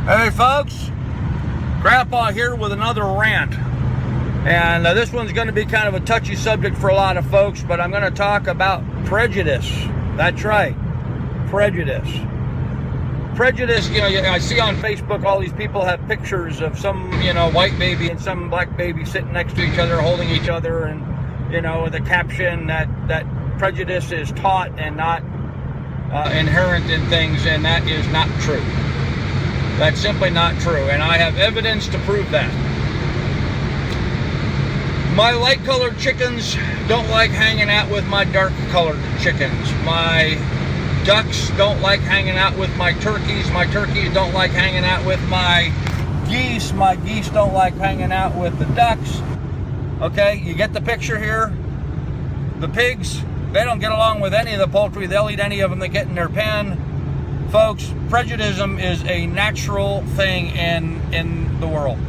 Hey folks, Grandpa here with another rant. And this one's going to be kind of a touchy subject for a lot of folks, but I'm going to talk about prejudice. That's right, prejudice. Prejudice, I see on Facebook all these people have pictures of some, white baby and some black baby sitting next to each other, holding each other, and, with a caption that prejudice is taught and not inherent in things, and that is not true. That's simply not true, and I have evidence to prove that. My light-colored chickens don't like hanging out with my dark-colored chickens. My ducks don't like hanging out with my turkeys. My turkeys don't like hanging out with my geese. My geese don't like hanging out with the ducks. Okay, you get the picture here? The pigs, they don't get along with any of the poultry. They'll eat any of them that get in their pen. Folks, prejudice is a natural thing in the world.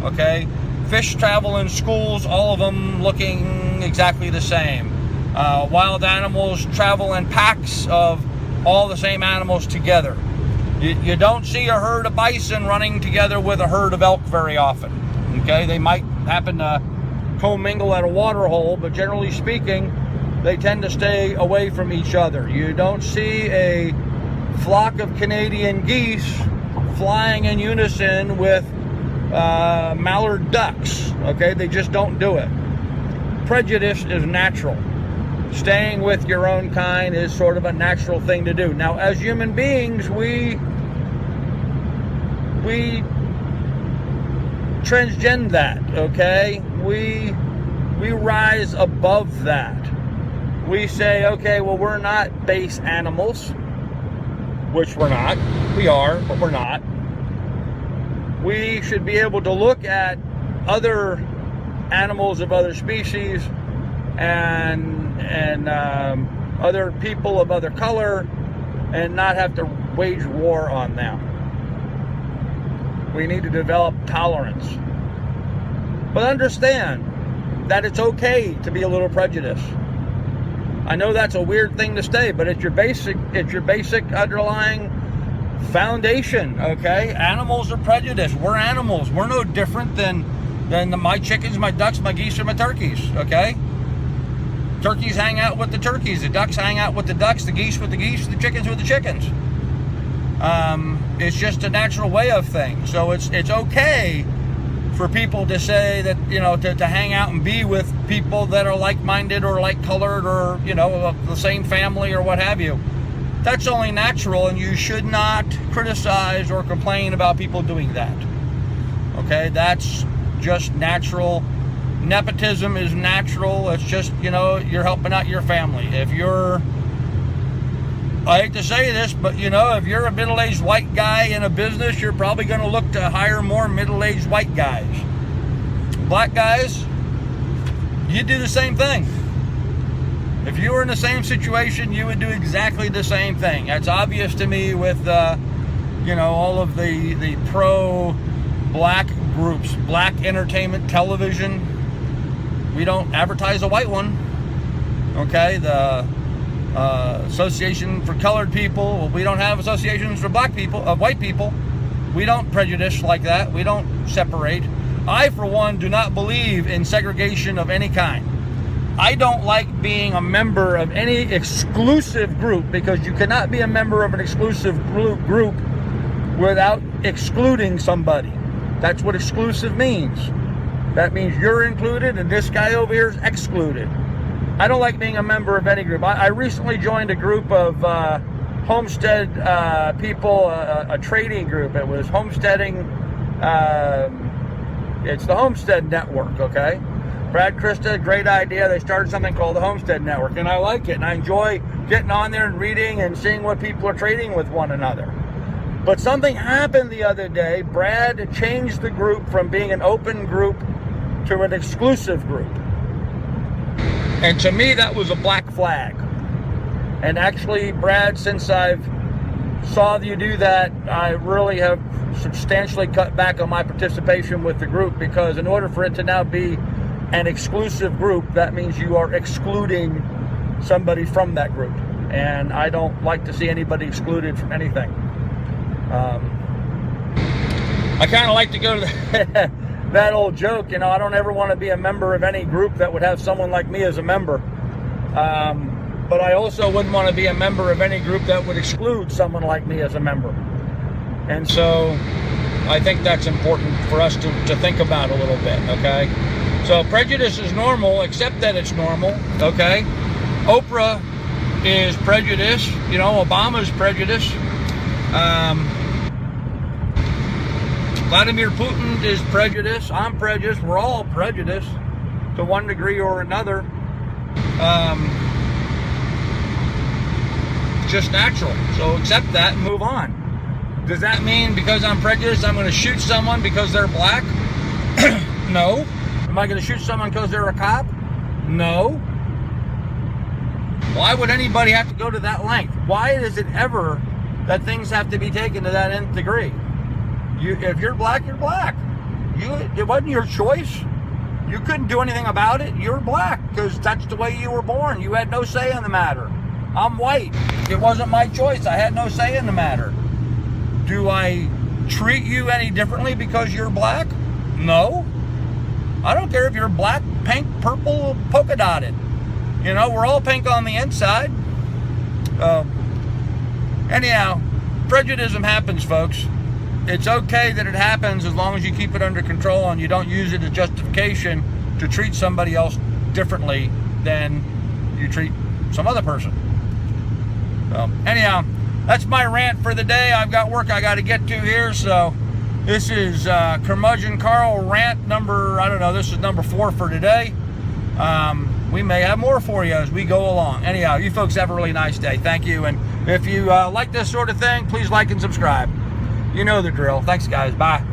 Okay? Fish travel in schools, all of them looking exactly the same. Wild animals travel in packs of all the same animals together. You don't see a herd of bison running together with a herd of elk very often. Okay? They might happen to commingle at a water hole, but generally speaking, they tend to stay away from each other. You don't see a flock of Canadian geese flying in unison with mallard ducks. Okay, they just don't do it. Prejudice is natural. Staying with your own kind is sort of a natural thing to do. Now, as human beings, we transcend that. Okay, we rise above that. We say, okay, well, we're not base animals. Which we're not. We are, but we're not. We should be able to look at other animals of other species and other people of other color and not have to wage war on them. We need to develop tolerance. But understand that it's okay to be a little prejudiced. I know that's a weird thing to say, but it's your basic underlying foundation, okay? Animals are prejudiced. We're animals. We're no different than my chickens, my ducks, my geese, or my turkeys, okay? Turkeys hang out with the turkeys. The ducks hang out with the ducks. The geese with the geese. The chickens with the chickens. It's just a natural way of things. So it's okay for people to say that, to hang out and be with people that are like-minded or like-colored or, of the same family or what have you. That's only natural, and you should not criticize or complain about people doing that. Okay, that's just natural. Nepotism is natural. It's just, you're helping out your family. I hate to say this, but if you're a middle-aged white guy in a business, you're probably going to look to hire more middle-aged white guys. Black guys, you do the same thing. If you were in the same situation, you would do exactly the same thing. That's obvious to me with, all of the pro-black groups, Black Entertainment Television. We don't advertise a white one. Okay, the Association for Colored People. Well, we don't have associations for black people, white people. We don't prejudice like that. We don't separate. I, for one, do not believe in segregation of any kind. I don't like being a member of any exclusive group, because you cannot be a member of an exclusive group without excluding somebody. That's what exclusive means. That means you're included and this guy over here is excluded. I don't like being a member of any group. I recently joined a group of homestead people, a trading group. It was Homesteading. It's the Homestead Network, okay? Brad Krista, great idea. They started something called the Homestead Network, and I like it. And I enjoy getting on there and reading and seeing what people are trading with one another. But something happened the other day. Brad changed the group from being an open group to an exclusive group. And to me, that was a black flag. And actually, Brad, since I've saw you do that, I really have substantially cut back on my participation with the group, because in order for it to now be an exclusive group, that means you are excluding somebody from that group. And I don't like to see anybody excluded from anything. I kind of like to go to that old joke, you know, I don't ever want to be a member of any group that would have someone like me as a member. But I also wouldn't want to be a member of any group that would exclude someone like me as a member. And so I think that's important for us to think about a little bit, okay? So prejudice is normal, accept that it's normal, okay? Oprah is prejudice, you know, Obama's prejudice. Vladimir Putin is prejudice. I'm prejudiced. We're all prejudiced to one degree or another. It's just natural. So accept that and move on. Does that mean because I'm prejudiced, I'm going to shoot someone because they're black? No. Am I going to shoot someone because they're a cop? No. Why would anybody have to go to that length? Why is it ever that things have to be taken to that nth degree? If you're black, you're black. It wasn't your choice. You couldn't do anything about it. You're black because that's the way you were born. You had no say in the matter. I'm white. It wasn't my choice. I had no say in the matter. Do I treat you any differently because you're black? No. I don't care if you're black, pink, purple, polka dotted. You know, we're all pink on the inside. Anyhow, prejudice happens, folks. It's okay that it happens as long as you keep it under control and you don't use it as justification to treat somebody else differently than you treat some other person. So, anyhow, that's my rant for the day. I've got work I got to get to here, so this is Curmudgeon Carl rant number, I don't know, this is number 4 for today. We may have more for you as we go along. Anyhow, you folks have a really nice day. Thank you, and if you like this sort of thing, please like and subscribe. You know the drill. Thanks, guys. Bye.